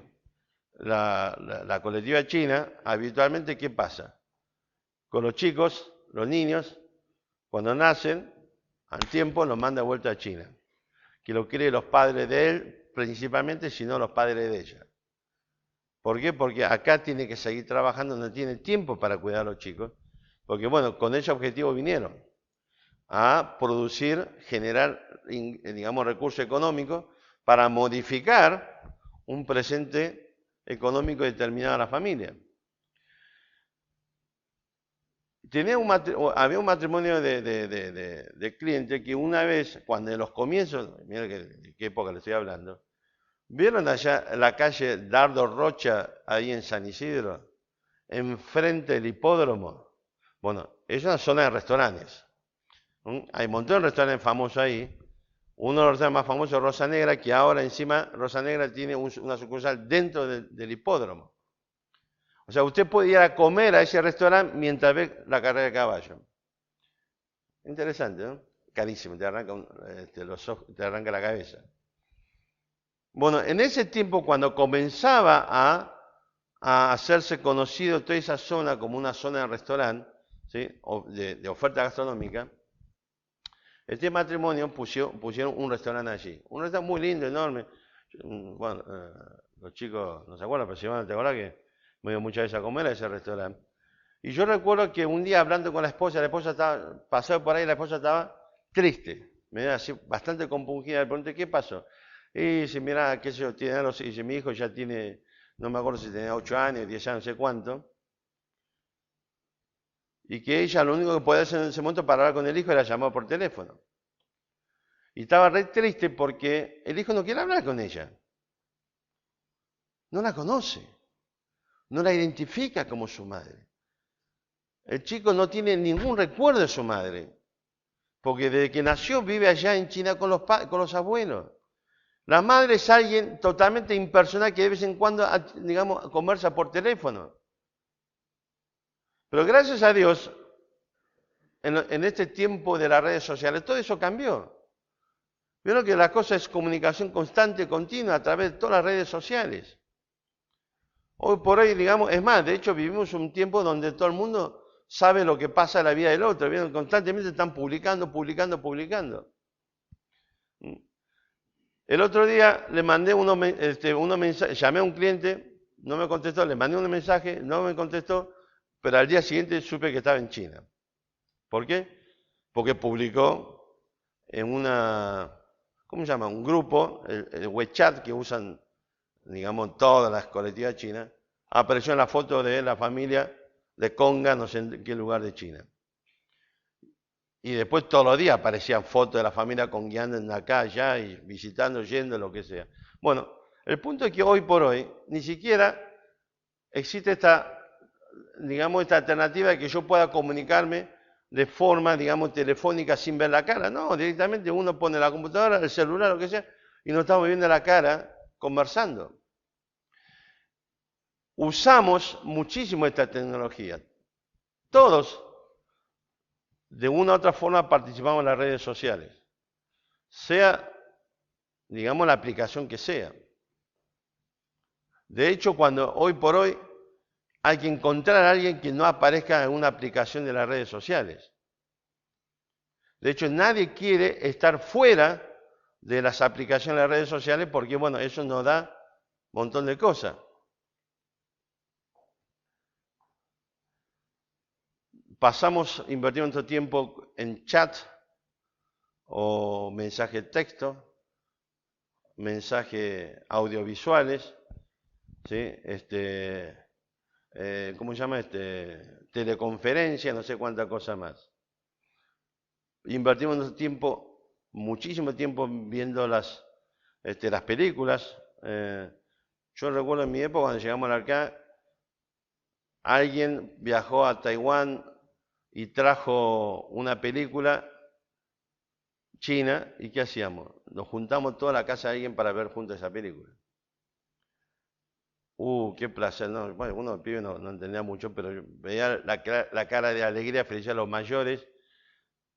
la colectiva china, habitualmente, ¿qué pasa? Con los chicos, los niños, cuando nacen, al tiempo los manda de vuelta a China. Que lo creen los padres de él, principalmente, sino los padres de ella. ¿Por qué? Porque acá tiene que seguir trabajando, no tiene tiempo para cuidar a los chicos. Porque bueno, con ese objetivo vinieron a producir, generar, digamos, recursos económicos para modificar un presente económico determinado a la familia. Había un matrimonio de clientes que una vez, cuando en los comienzos, mira de qué época le estoy hablando, ¿vieron allá la calle Dardo Rocha, ahí en San Isidro, enfrente del hipódromo? Bueno, es una zona de restaurantes. Hay un montón de restaurantes famosos ahí. Uno de los restaurantes más famosos es Rosa Negra, que ahora encima Rosa Negra tiene una sucursal dentro del hipódromo. O sea, usted puede ir a comer a ese restaurante mientras ve la carrera de caballo. Interesante, ¿no? Carísimo, te arranca, los ojos, te arranca la cabeza. Bueno, en ese tiempo, cuando comenzaba a hacerse conocido toda esa zona como una zona de restaurante, ¿sí? de oferta gastronómica, este matrimonio pusieron un restaurante allí. Un restaurante muy lindo, enorme. Bueno, los chicos no se acuerdan, pero si van, ¿te acuerdas que me dio muchas veces a comer a ese restaurante? Y yo recuerdo que un día hablando con la esposa estaba, pasó por ahí, la esposa estaba triste, me dio así bastante compungida. Le pregunté, ¿qué pasó? Y dice, mira, qué sé yo, dice, mi hijo ya tiene, no me acuerdo si tenía 8 años, 10 años, no sé cuánto. Y que ella lo único que podía hacer en ese momento para hablar con el hijo era llamar por teléfono. Y estaba re triste porque el hijo no quiere hablar con ella. No la conoce. No la identifica como su madre. El chico no tiene ningún recuerdo de su madre. Porque desde que nació vive allá en China con los abuelos. La madre es alguien totalmente impersonal que de vez en cuando, digamos, conversa por teléfono. Pero gracias a Dios, en este tiempo de las redes sociales, todo eso cambió. Vieron que la cosa es comunicación constante, continua, a través de todas las redes sociales. Hoy por hoy, digamos, es más, de hecho vivimos un tiempo donde todo el mundo sabe lo que pasa en la vida del otro. ¿Vieron? Constantemente están publicando. El otro día le mandé unos mensajes, llamé a un cliente, no me contestó, le mandé un mensaje, no me contestó, pero al día siguiente supe que estaba en China. ¿Por qué? Porque publicó en ¿cómo se llama? Un grupo, el WeChat que usan, digamos, todas las colectivas chinas, apareció en la foto de la familia de Conga, no sé en qué lugar de China. Y después todos los días aparecían fotos de la familia congueando en acá, allá, y visitando, yendo, lo que sea. Bueno, el punto es que hoy por hoy ni siquiera existe esta alternativa de que yo pueda comunicarme de forma, digamos, telefónica sin ver la cara. No, directamente uno pone la computadora, el celular, lo que sea, y nos estamos viendo la cara conversando. Usamos muchísimo esta tecnología. Todos, de una u otra forma, participamos en las redes sociales. Sea, digamos, la aplicación que sea. De hecho, hoy por hoy hay que encontrar a alguien que no aparezca en una aplicación de las redes sociales. De hecho, nadie quiere estar fuera de las aplicaciones de las redes sociales porque, bueno, eso nos da un montón de cosas. Invertimos nuestro tiempo en chat o mensaje de texto, mensajes audiovisuales, ¿sí? ¿cómo se llama? Teleconferencia, no sé cuánta cosa más. Invertimos nuestro tiempo, muchísimo tiempo viendo las películas. Yo recuerdo en mi época, cuando llegamos acá, alguien viajó a Taiwán y trajo una película china, ¿y qué hacíamos? Nos juntamos toda la casa de alguien para ver juntos esa película. Qué placer, ¿no? Bueno, uno pibe no entendía mucho, pero veía la cara de alegría, felicidad de los mayores,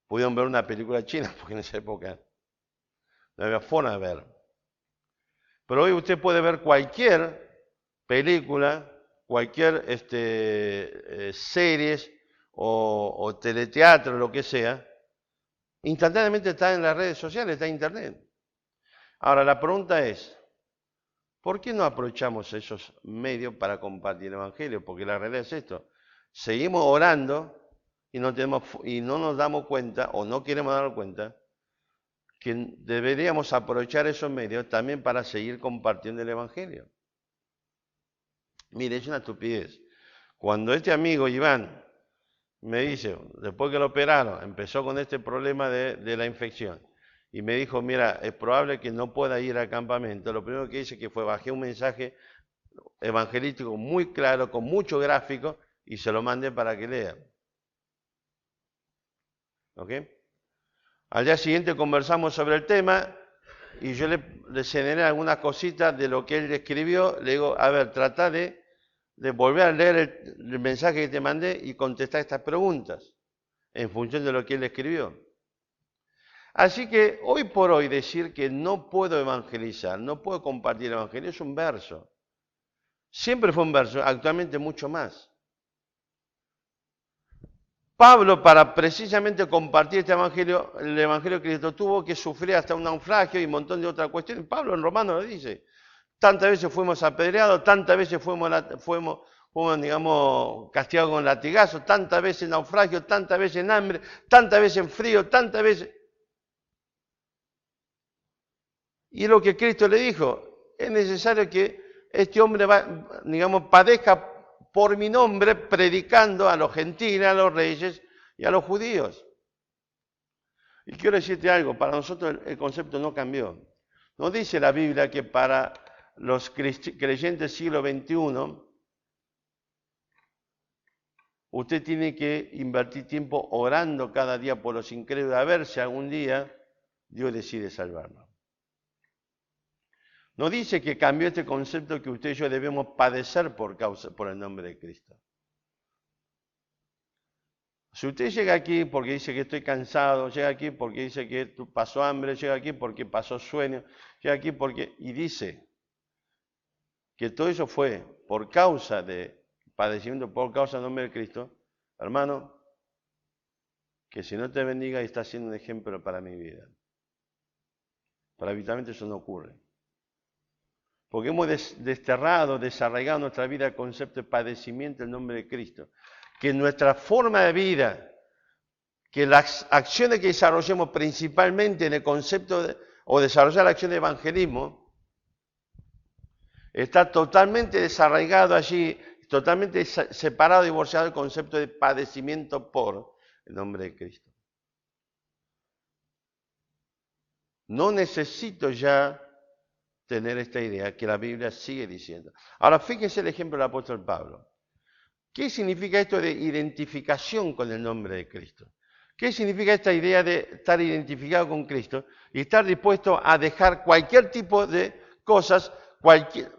pudieron ver una película china, porque en esa época no había forma de ver. Pero hoy usted puede ver cualquier película, cualquier series o teleteatro, lo que sea, instantáneamente está en las redes sociales, está en internet. Ahora, la pregunta es, ¿por qué no aprovechamos esos medios para compartir el Evangelio? Porque la realidad es esto, seguimos orando y no nos damos cuenta, o no queremos dar cuenta, que deberíamos aprovechar esos medios también para seguir compartiendo el Evangelio. Mire, es una estupidez. Cuando este amigo Iván me dice, después que lo operaron, empezó con este problema de la infección, y me dijo, mira, es probable que no pueda ir al campamento, lo primero que hice que fue bajé un mensaje evangelístico muy claro, con mucho gráfico, y se lo mandé para que lea. ¿Ok? Al día siguiente conversamos sobre el tema, y yo le generé algunas cositas de lo que él escribió. Le digo, a ver, trata de volver a leer el mensaje que te mandé y contestar estas preguntas en función de lo que él escribió. Así que hoy por hoy decir que no puedo evangelizar, no puedo compartir el evangelio, es un verso. Siempre fue un verso, actualmente mucho más. Pablo, para precisamente compartir este evangelio, el evangelio de Cristo, tuvo que sufrir hasta un naufragio y un montón de otras cuestiones. Pablo en Romanos lo dice. Tantas veces fuimos apedreados, tantas veces fuimos digamos, castigados con latigazos, tantas veces en naufragio, tantas veces en hambre, tantas veces en frío, tantas veces. Y es lo que Cristo le dijo, es necesario que este hombre padezca por mi nombre, predicando a los gentiles, a los reyes y a los judíos. Y quiero decirte algo, para nosotros el concepto no cambió. No dice la Biblia que para los creyentes del siglo XXI, usted tiene que invertir tiempo orando cada día por los incrédulos, a ver si algún día Dios decide salvarnos. No dice que cambió este concepto que usted y yo debemos padecer por el nombre de Cristo. Si usted llega aquí porque dice que estoy cansado, llega aquí porque dice que pasó hambre, llega aquí porque pasó sueño, llega aquí y dice que todo eso fue por causa de padecimiento, por causa del nombre de Cristo, hermano, que si no te bendiga y está siendo un ejemplo para mi vida. Pero habitualmente eso no ocurre. Porque hemos desterrado, desarraigado en nuestra vida el concepto de padecimiento en nombre de Cristo. Que nuestra forma de vida, que las acciones que desarrollemos principalmente en el concepto o desarrollar la acción de evangelismo, está totalmente desarraigado allí, totalmente separado, divorciado del concepto de padecimiento por el nombre de Cristo. No necesito ya tener esta idea que la Biblia sigue diciendo. Ahora, fíjense el ejemplo del apóstol Pablo. ¿Qué significa esto de identificación con el nombre de Cristo? ¿Qué significa esta idea de estar identificado con Cristo y estar dispuesto a dejar cualquier tipo de cosas,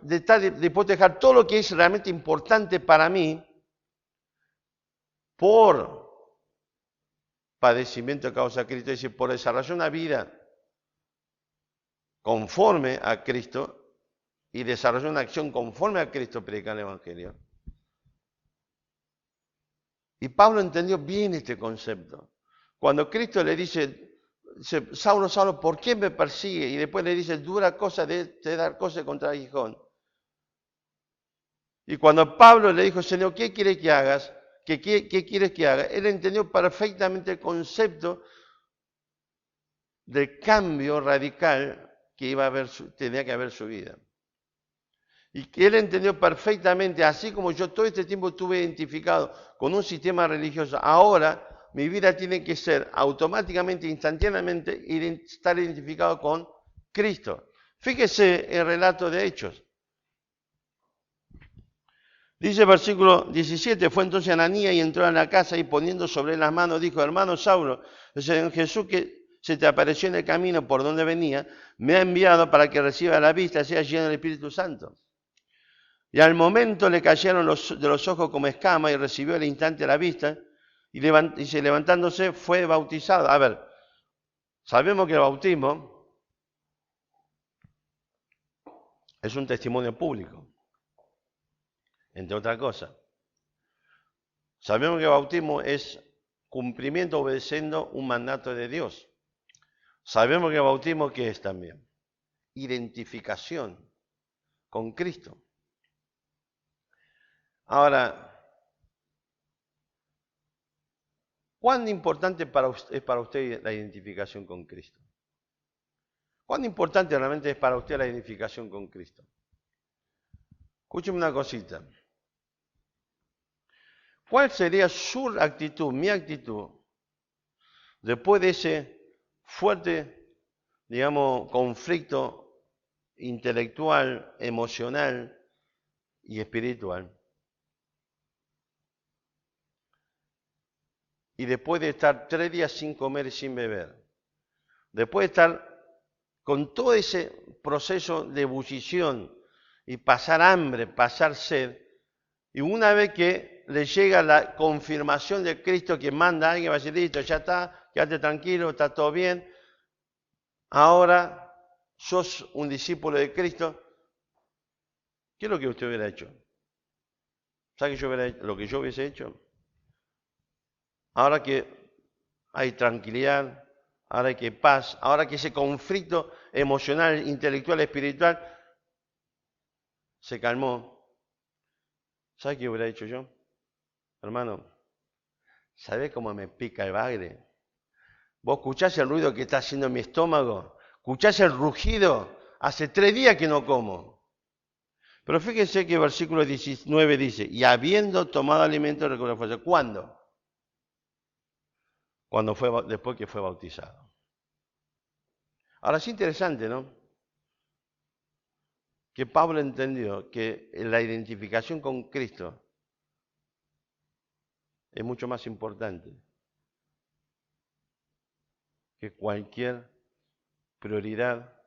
estar dispuesto a dejar todo lo que es realmente importante para mí por padecimiento a causa de Cristo? Es decir, por desarrollar una vida conforme a Cristo y desarrollar una acción conforme a Cristo, predicar el Evangelio. Y Pablo entendió bien este concepto. Cuando Cristo le dice, Saulo, Saulo, ¿por qué me persigue? Y después le dice, dura cosa de dar cosa contra el aguijón. Y cuando Pablo le dijo, Señor, ¿qué quieres que hagas? ¿Qué quieres que haga? Él entendió perfectamente el concepto del cambio radical que tenía que haber en su vida. Y que él entendió perfectamente, así como yo todo este tiempo estuve identificado con un sistema religioso, ahora mi vida tiene que ser automáticamente, instantáneamente, estar identificado con Cristo. Fíjese el relato de Hechos. Dice el versículo 17, fue entonces Ananías y entró en la casa y poniendo sobre él las manos, dijo, hermano Saulo, el Señor Jesús que se te apareció en el camino por donde venía, me ha enviado para que reciba la vista y sea lleno del Espíritu Santo. Y al momento le cayeron de los ojos como escamas y recibió al instante la vista y levantándose fue bautizado. A ver, sabemos que el bautismo es un testimonio público, entre otras cosas. Sabemos que el bautismo es cumplimiento obedeciendo un mandato de Dios. Sabemos que el bautismo, ¿qué es también? Identificación con Cristo. Ahora, ¿cuán importante es para usted la identificación con Cristo? ¿Cuán importante realmente es para usted la identificación con Cristo? Escúcheme una cosita. ¿Cuál sería su actitud, mi actitud, después de ese fuerte, digamos, conflicto intelectual, emocional y espiritual? Y después de estar 3 días sin comer y sin beber, después de estar con todo ese proceso de ebullición y pasar hambre, pasar sed, y una vez que le llega la confirmación de Cristo que manda a alguien, va a decir, listo, ya está, quédate tranquilo, está todo bien, ahora sos un discípulo de Cristo, ¿qué es lo que usted hubiera hecho? ¿Sabe lo que yo hubiese hecho? Ahora que hay tranquilidad, ahora que hay paz, ahora que ese conflicto emocional, intelectual, espiritual se calmó, ¿sabe qué hubiera hecho yo? Hermano, ¿sabés cómo me pica el bagre? ¿Vos escuchás el ruido que está haciendo mi estómago? ¿Escuchás el rugido? Hace 3 días que no como. Pero fíjense que el versículo 19 dice, y habiendo tomado alimento, recobró fuerza. ¿Cuándo? Después que fue bautizado. Ahora es interesante, ¿no? Que Pablo entendió que la identificación con Cristo es mucho más importante que cualquier prioridad,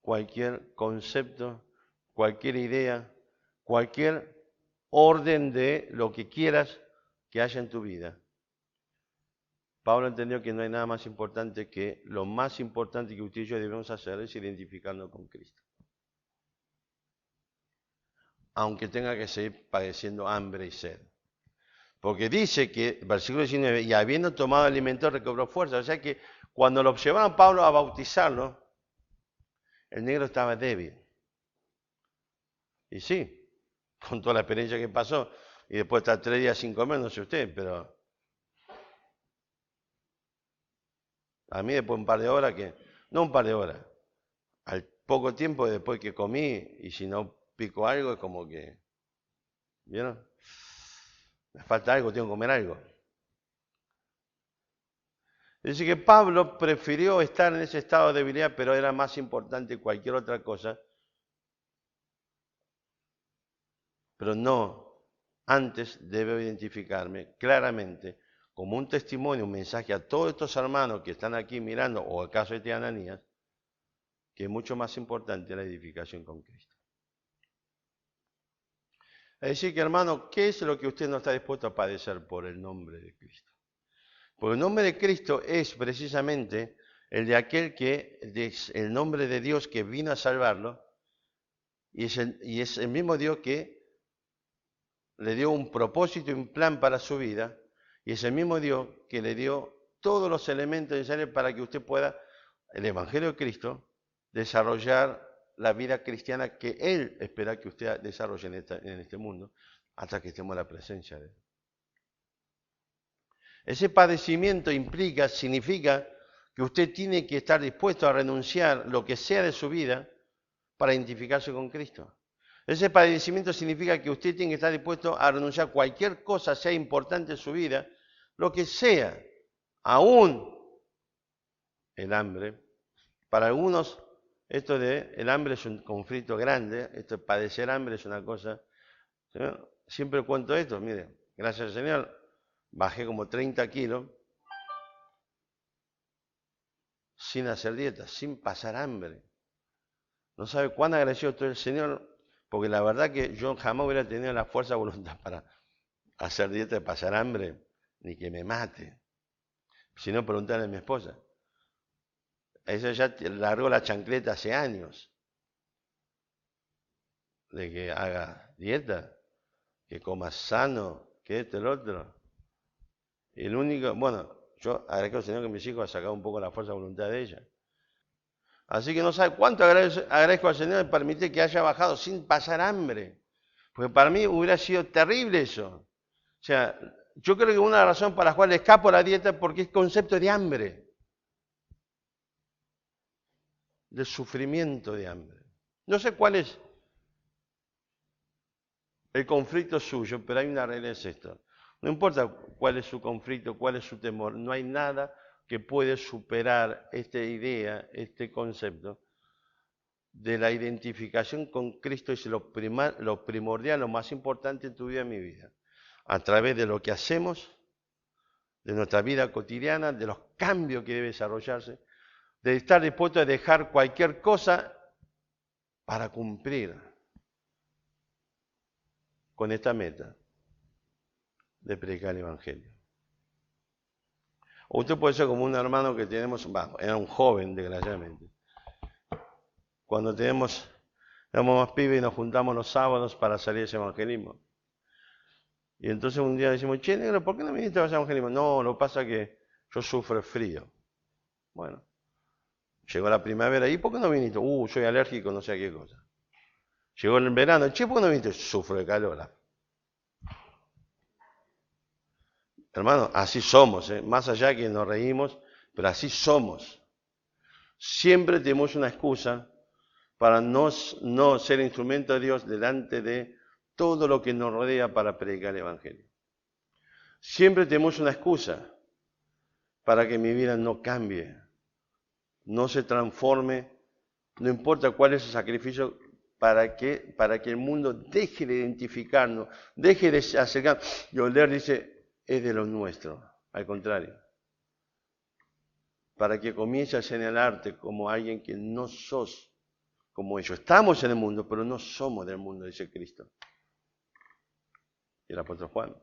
cualquier concepto, cualquier idea, cualquier orden de lo que quieras que haya en tu vida. Pablo entendió que no hay nada más importante que lo más importante que usted y yo debemos hacer es identificarnos con Cristo. Aunque tenga que seguir padeciendo hambre y sed. Porque dice que, versículo 19, y habiendo tomado alimento recobró fuerza. O sea que cuando lo llevaron a Pablo a bautizarlo, el negro estaba débil. Y sí, con toda la experiencia que pasó, y después estar 3 días sin comer, no sé usted, pero a mí después un par de horas no un par de horas, al poco tiempo después que comí, y si no pico algo, es como que, ¿vieron? Me falta algo, tengo que comer algo. Dice que Pablo prefirió estar en ese estado de debilidad, pero era más importante cualquier otra cosa. Pero no, antes debo identificarme claramente como un testimonio, un mensaje a todos estos hermanos que están aquí mirando, o el caso de Ananías, que es mucho más importante la edificación con Cristo. Es decir, que hermano, ¿qué es lo que usted no está dispuesto a padecer por el nombre de Cristo? Porque el nombre de Cristo es precisamente el de aquel que, es el nombre de Dios que vino a salvarlo, y es el mismo Dios que le dio un propósito y un plan para su vida, y es el mismo Dios que le dio todos los elementos necesarios para que usted pueda, el Evangelio de Cristo, desarrollar la vida cristiana que Él espera que usted desarrolle en este mundo, hasta que estemos en la presencia de Él. Ese padecimiento significa que usted tiene que estar dispuesto a renunciar lo que sea de su vida para identificarse con Cristo. Ese padecimiento significa que usted tiene que estar dispuesto a renunciar a cualquier cosa, sea importante en su vida, lo que sea, aún el hambre. Para algunos, esto de el hambre es un conflicto grande, esto de padecer hambre es una cosa. Señor, siempre cuento esto, mire, gracias al Señor, bajé como 30 kilos sin hacer dieta, sin pasar hambre. No sabe cuán agradecido estoy al Señor, porque la verdad que yo jamás hubiera tenido la fuerza de voluntad para hacer dieta y pasar hambre, ni que me mate. Si no, preguntarle a mi esposa. Ella ya largó la chancleta hace años de que haga dieta, que coma sano, que esto, el otro. Y el único, bueno, yo agradezco al Señor que mis hijos han sacado un poco la fuerza de voluntad de ella. Así que no sabe cuánto agradezco al Señor de permitir que haya bajado sin pasar hambre. Porque para mí hubiera sido terrible eso. O sea, yo creo que una razón para la cual escapo a la dieta es porque es concepto de hambre, de sufrimiento de hambre. No sé cuál es el conflicto suyo, pero hay una regla, es esto. No importa cuál es su conflicto, cuál es su temor, no hay nada que puede superar esta idea, este concepto de la identificación con Cristo es lo primordial, lo más importante en tu vida y en mi vida. A través de lo que hacemos, de nuestra vida cotidiana, de los cambios que debe desarrollarse, de estar dispuesto a dejar cualquier cosa para cumplir con esta meta de predicar el Evangelio. O usted puede ser como un hermano que tenemos, era un joven, desgraciadamente. Cuando éramos más pibes y nos juntamos los sábados para salir a ese evangelismo. Y entonces un día decimos, che, negro, ¿por qué no viniste a ese evangelismo? No, lo que pasa es que yo sufro frío. Bueno, llegó la primavera, ¿y por qué no viniste? Soy alérgico, no sé a qué cosa. Llegó el verano, che, ¿por qué no viniste? Sufro de calor. Hermano, así somos, más allá que nos reímos, pero así somos. Siempre tenemos una excusa para no ser instrumento de Dios delante de todo lo que nos rodea para predicar el Evangelio. Siempre tenemos una excusa para que mi vida no cambie, no se transforme, no importa cuál es el sacrificio, para que el mundo deje de identificarnos, deje de acercarnos. Y oler dice, es de lo nuestro, al contrario. Para que comience a señalarte como alguien que no sos como ellos. Estamos en el mundo, pero no somos del mundo, dice Cristo. Y el apóstol Juan.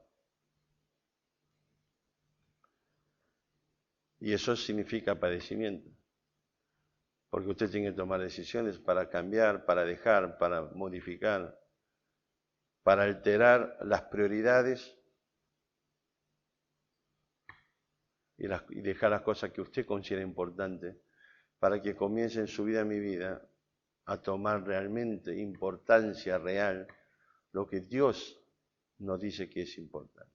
Y eso significa padecimiento. Porque usted tiene que tomar decisiones para cambiar, para dejar, para modificar, para alterar las prioridades y dejar las cosas que usted considera importantes para que comience en su vida, mi vida, a tomar realmente importancia real lo que Dios nos dice que es importante.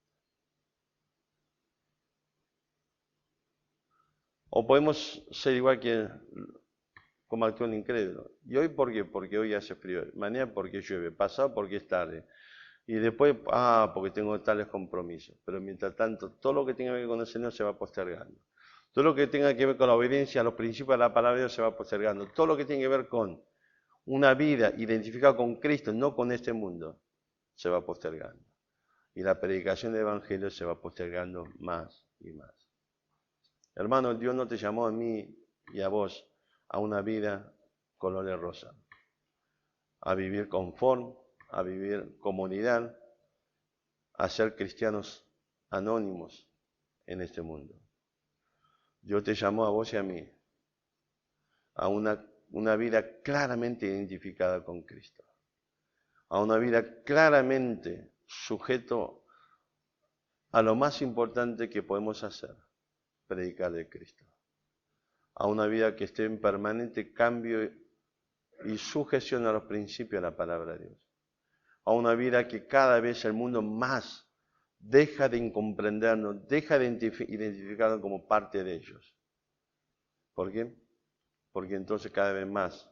O podemos ser igual que como actúa un incrédulo. ¿Y hoy por qué? Porque hoy hace frío. Mañana porque llueve. Pasado porque es tarde. Y después, porque tengo tales compromisos. Pero mientras tanto, todo lo que tenga que ver con el Señor se va postergando. Todo lo que tenga que ver con la obediencia a los principios de la palabra de Dios se va postergando. Todo lo que tiene que ver con una vida identificada con Cristo, no con este mundo, se va postergando. Y la predicación del Evangelio se va postergando más y más. Hermano, Dios no te llamó a mí y a vos a una vida color de rosa, a vivir conforme, a vivir comunidad, a ser cristianos anónimos en este mundo. Dios te llamó a vos y a mí a una vida claramente identificada con Cristo, a una vida claramente sujeto a lo más importante que podemos hacer, predicar de Cristo, a una vida que esté en permanente cambio y sujeción a los principios de la palabra de Dios, a una vida que cada vez el mundo más deja de incomprendernos, deja de identificarnos como parte de ellos. ¿Por qué? Porque entonces cada vez más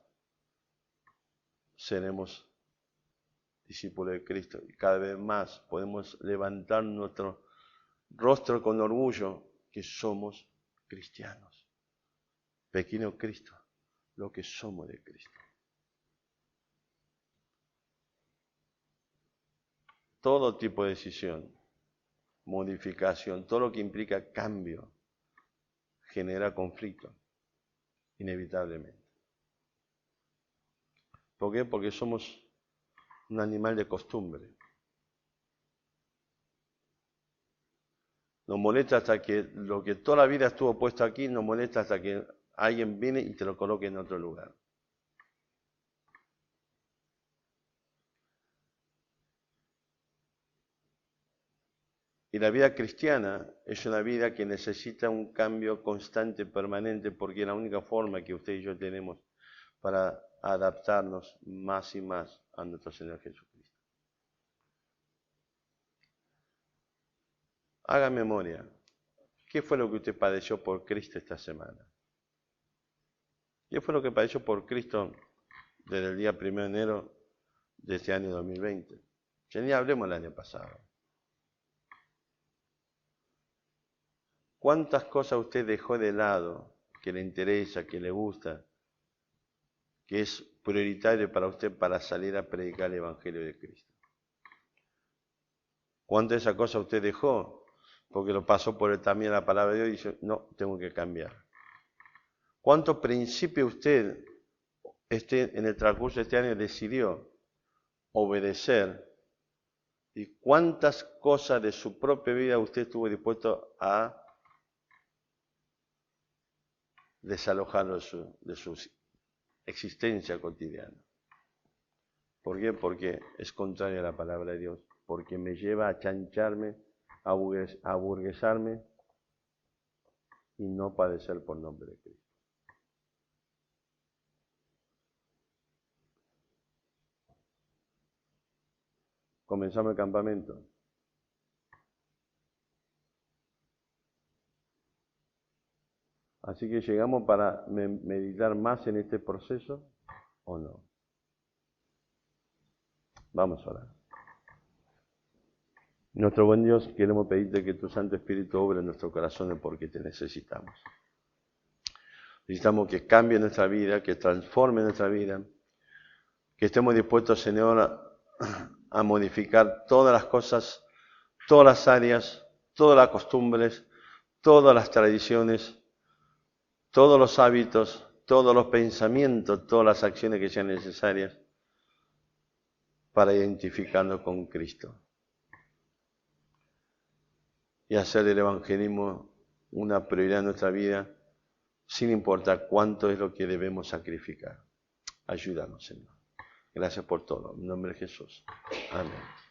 seremos discípulos de Cristo. Y cada vez más podemos levantar nuestro rostro con orgullo que somos cristianos. Pequeño Cristo, lo que somos de Cristo. Todo tipo de decisión, modificación, todo lo que implica cambio, genera conflicto, inevitablemente. ¿Por qué? Porque somos un animal de costumbre. Nos molesta hasta que lo que toda la vida estuvo puesto aquí, nos molesta hasta que alguien viene y te lo coloque en otro lugar. Y la vida cristiana es una vida que necesita un cambio constante, permanente, porque es la única forma que usted y yo tenemos para adaptarnos más y más a nuestro Señor Jesucristo. Haga memoria. ¿Qué fue lo que usted padeció por Cristo esta semana? ¿Qué fue lo que padeció por Cristo desde el día 1 de enero de este año 2020? Ya ni hablemos el año pasado. ¿Cuántas cosas usted dejó de lado que le interesa, que le gusta, que es prioritario para usted para salir a predicar el Evangelio de Cristo? ¿Cuántas de esas cosas usted dejó? Porque lo pasó por también la palabra de Dios y dice, no, tengo que cambiar. ¿Cuántos principios usted en el transcurso de este año decidió obedecer? ¿Y cuántas cosas de su propia vida usted estuvo dispuesto a desalojar de su existencia cotidiana? ¿Por qué? Porque es contraria a la palabra de Dios, porque me lleva a chancharme, a aburguesarme y no padecer por nombre de Cristo. Comenzamos el campamento. Así que llegamos para meditar más en este proceso o no. Vamos a orar. Nuestro buen Dios, queremos pedirte que tu Santo Espíritu obre en nuestros corazones porque te necesitamos. Necesitamos que cambie nuestra vida, que transforme nuestra vida, que estemos dispuestos, Señor, a modificar todas las cosas, todas las áreas, todas las costumbres, todas las tradiciones, todos los hábitos, todos los pensamientos, todas las acciones que sean necesarias para identificarnos con Cristo y hacer del evangelismo una prioridad en nuestra vida, sin importar cuánto es lo que debemos sacrificar. Ayúdanos, Señor. Gracias por todo. En nombre de Jesús. Amén.